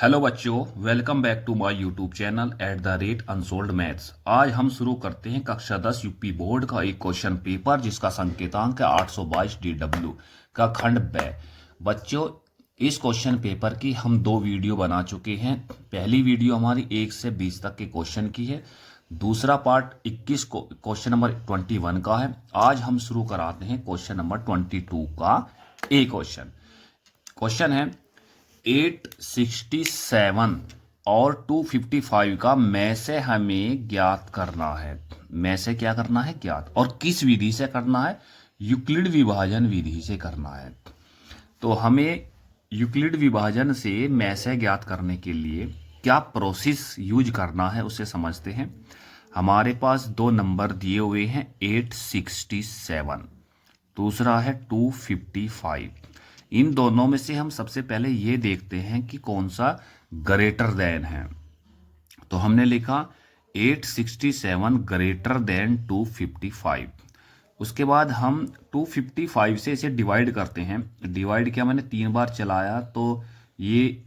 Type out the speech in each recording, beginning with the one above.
Hello बच्चों, welcome back to my YouTube channel @Unsold Maths. आज हम शुरू करते हैं कक्षा 10 यूपी बोर्ड का एक क्वेश्चन पेपर जिसका संकेतांक है 822 DW का खंड ब। बच्चों, इस क्वेश्चन पेपर की हम दो वीडियो बना चुके हैं। पहली वीडियो हमारी 1 से 20 तक के क्वेश्चन की है। दूसरा पार्ट 21 को क्वेश्चन नंबर 21 का है। आज हम शुरू कराते हैं क्वेश्चन नंबर 22 का। ए क्वेश्चन है 867 और 255 का में से हमें ज्ञात करना है। में से क्या करना है? ज्ञात। और किस विधि से करना है? यूक्लिड विभाजन विधि से करना है। तो हमें यूक्लिड विभाजन से में से ज्ञात करने के लिए क्या प्रोसेस यूज करना है उसे समझते हैं। हमारे पास दो नंबर दिए हुए हैं, 867, दूसरा है 255। इन दोनों में से हम सबसे पहले ये देखते हैं कि कौन सा ग्रेटर देन है। तो हमने लिखा 867 ग्रेटर देन 255। उसके बाद हम 255 से इसे डिवाइड करते हैं। डिवाइड किया, मैंने 3 बार चलाया तो ये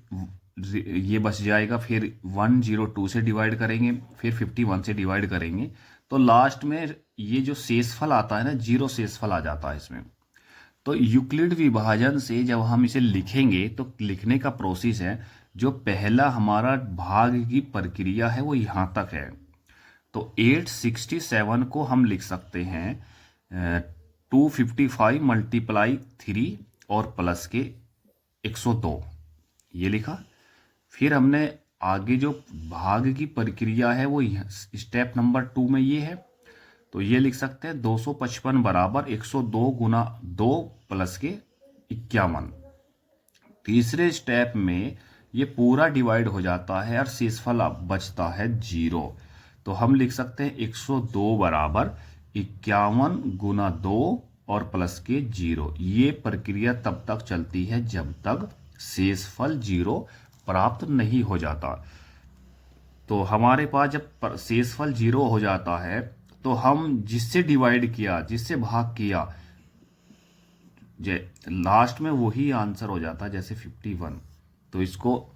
बच जाएगा। फिर 102 से डिवाइड करेंगे, फिर 51 से डिवाइड करेंगे, तो लास्ट में ये जो शेषफल आता है ना, जीरो शेषफल आ जाता है इसमें। तो यूक्लिड विभाजन से जब हम इसे लिखेंगे तो लिखने का प्रोसेस है, जो पहला हमारा भाग की प्रक्रिया है वो यहाँ तक है। तो 867 को हम लिख सकते हैं 255 मल्टीप्लाई 3 और प्लस के 102, ये लिखा। फिर हमने आगे जो भाग की प्रक्रिया है वो स्टेप नंबर 2 में ये है, तो ये लिख सकते हैं 255 बराबर 102 गुना 2 प्लस के 51। तीसरे स्टेप में ये पूरा डिवाइड हो जाता है और शेषफल बचता है 0। तो हम लिख सकते हैं 102 बराबर 51 गुना 2 और प्लस के 0। ये प्रक्रिया तब तक चलती है जब तक शेषफल 0 प्राप्त नहीं हो जाता। तो हमारे पास जब शेषफल 0 हो जाता है तो हम जिससे डिवाइड किया, जिससे भाग किया, लास्ट में वही आंसर हो जाता है, जैसे 51। तो इसको,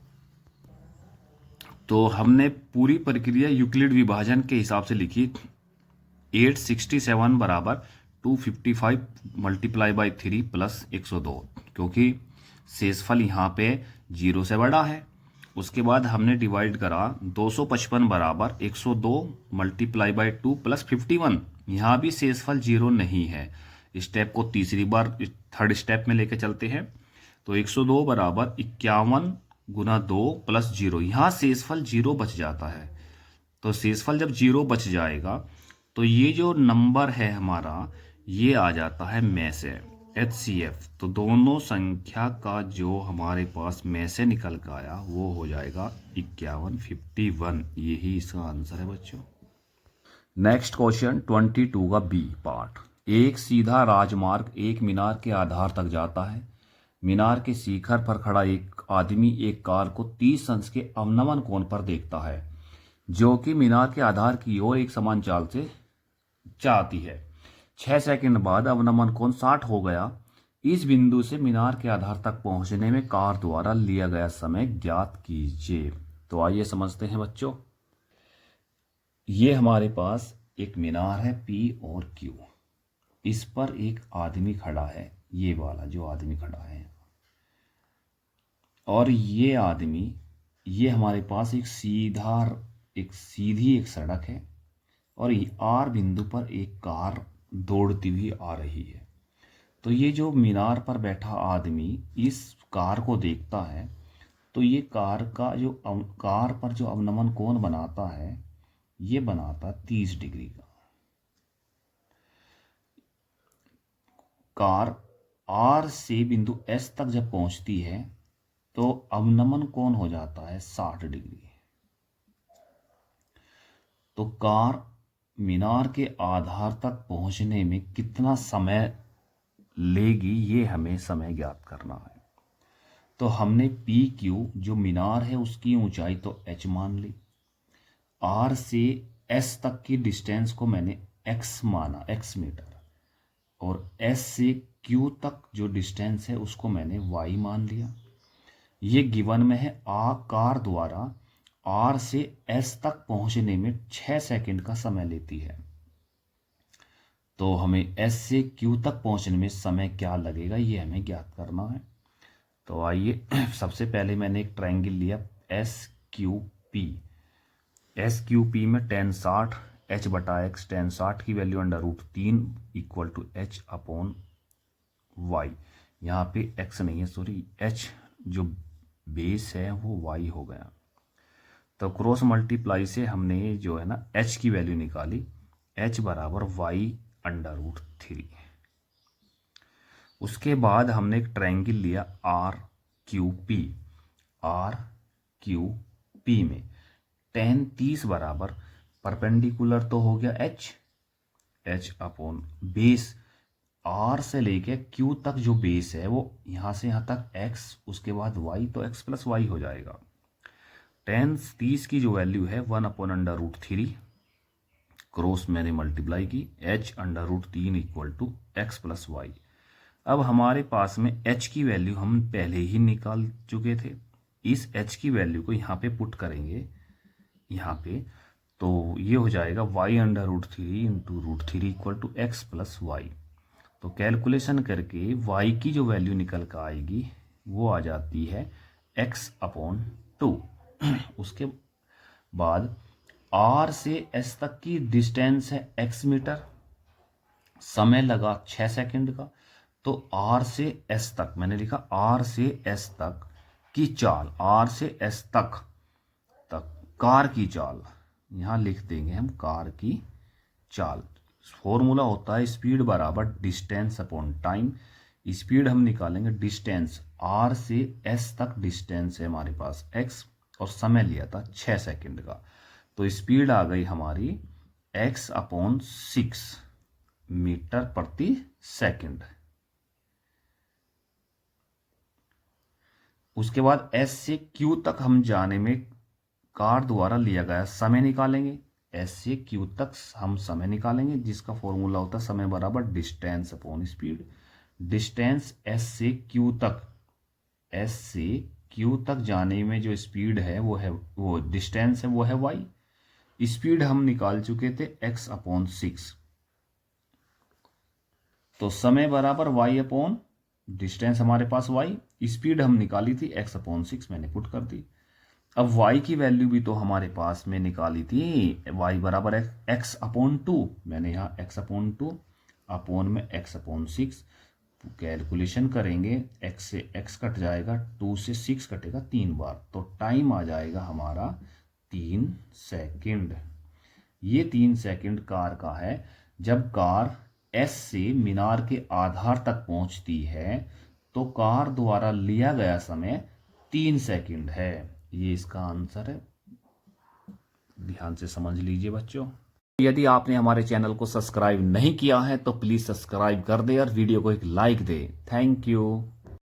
तो हमने पूरी प्रक्रिया यूक्लिड विभाजन के हिसाब से लिखी। 867 बराबर 255 मल्टीप्लाई बाई 3 प्लस 102, क्योंकि शेषफल यहाँ पे 0 से बड़ा है। उसके बाद हमने डिवाइड करा 255 बराबर 102 मल्टीप्लाई बाई 2 प्लस 51। यहाँ भी शेषफल 0 नहीं है। स्टेप को तीसरी बार थर्ड स्टेप में लेके चलते हैं। तो 102 बराबर 51 गुना 2 प्लस 0, यहाँ शेषफल 0 बच जाता है। तो शेषफल जब 0 बच जाएगा तो ये जो नंबर है हमारा, ये आ जाता है में से, HCF। तो दोनों संख्या का जो हमारे पास में से निकल कर आया वो हो जाएगा 51। यही इसका आंसर है बच्चों। नेक्स्ट क्वेश्चन 22 का बी पार्ट। एक सीधा राजमार्ग एक मीनार के आधार तक जाता है। मीनार के शिखर पर खड़ा एक आदमी एक कार को 30 अंश के अवनमन कोण पर देखता है, जो कि मीनार के आधार की ओर एक समान चाल से जाती है। 6 सेकंड बाद अवनमन कोण 60 हो गया। इस बिंदु से मीनार के आधार तक पहुंचने में कार द्वारा लिया गया समय ज्ञात कीजिए। तो आइए समझते हैं बच्चों। ये हमारे पास एक मीनार है P और Q। इस पर एक आदमी खड़ा है, ये वाला जो आदमी खड़ा है, और ये आदमी, ये हमारे पास एक सीधी एक सड़क है, और आर बिंदु पर एक कार दौड़ती हुई आ रही है। तो ये जो मीनार पर बैठा आदमी इस कार को देखता है, तो ये कार पर जो अवनमन कोण बनाता है, ये बनाता 30 डिग्री का। कार आर से बिंदु एस तक जब पहुंचती है तो अवनमन कोण हो जाता है 60 डिग्री। तो कार मीनार के आधार तक पहुंचने में कितना समय लेगी, ये हमें समय ज्ञात करना है। तो हमने पी क्यू जो मीनार है उसकी ऊंचाई तो h मान ली। आर से एस तक की डिस्टेंस को मैंने x माना, x मीटर। और s से q तक जो डिस्टेंस है उसको मैंने y मान लिया। ये गिवन में है कार द्वारा आर से एस तक पहुंचने में 6 सेकंड का समय लेती है। तो हमें एस से क्यू तक पहुंचने में समय क्या लगेगा ये हमें ज्ञात करना है। तो आइए सबसे पहले मैंने एक ट्रायंगल लिया S Q P. S Q P में tan 60 h बटा एक्स, tan 60 की value √3 equal to h upon y. यहाँ पे x नहीं है, सॉरी h जो बेस है वो y हो गया। तो क्रॉस मल्टीप्लाई से हमने जो है ना h की वैल्यू निकाली, h बराबर y √3। उसके बाद हमने एक ट्रायंगल लिया आर क्यू पी में tan 30 बराबर परपेंडिकुलर तो हो गया h अपॉन बेस r से लेके q तक जो बेस है वो यहाँ से यहाँ तक x, उसके बाद y, तो x प्लस वाई हो जाएगा। tan 30 की जो वैल्यू है 1 अपॉन √3, क्रॉस मैंने मल्टीप्लाई की, h √3 equal to x plus y. अब हमारे पास में h की वैल्यू हम पहले ही निकाल चुके थे, इस h की वैल्यू को यहाँ पे पुट करेंगे यहाँ पे, तो ये हो जाएगा y √3 into √3 equal to x plus y. तो कैलकुलेशन करके y की जो वैल्यू निकल कर आएगी वो आ जाती है x अपॉन 2। उसके बाद r से s तक की डिस्टेंस है x मीटर, समय लगा 6 सेकंड का। तो r से s तक मैंने लिखा r से s तक की चाल, r से s तक कार की चाल, यहाँ लिख देंगे हम कार की चाल। फॉर्मूला होता है स्पीड बराबर डिस्टेंस अपॉन टाइम। स्पीड हम निकालेंगे डिस्टेंस, r से s तक डिस्टेंस है हमारे पास x और समय लिया था 6 सेकंड का। तो स्पीड आ गई हमारी x अपॉन 6 मीटर प्रति सेकंड। उसके बाद s से q तक हम जाने में कार द्वारा लिया गया समय निकालेंगे। s से q तक हम समय निकालेंगे जिसका फॉर्मूला होता है समय बराबर distance upon speed. Distance s से q तक जाने में जो स्पीड है वो डिस्टेंस है वो है y। स्पीड हम निकाल चुके थे x अपॉन 6, तो समय बराबर y अपॉन डिस्टेंस हमारे पास y, स्पीड हम निकाली थी x अपॉन 6 मैंने पुट कर दी। अब y की वैल्यू भी तो हमारे पास में निकाली थी, y बराबर x अपॉन 2, मैंने यहाँ x अपॉन 2 अपॉन में x अपॉन 6 कैलकुलेशन करेंगे, x से x कट जाएगा, 2 से 6 कटेगा 3 बार, तो टाइम आ जाएगा हमारा 3 सेकंड। ये 3 सेकंड कार का है। जब कार S से मीनार के आधार तक पहुंचती है तो कार द्वारा लिया गया समय 3 सेकंड है। ये इसका आंसर है, ध्यान से समझ लीजिए बच्चों। यदि आपने हमारे चैनल को सब्सक्राइब नहीं किया है तो प्लीज सब्सक्राइब कर दे और वीडियो को एक लाइक दे। Thank you.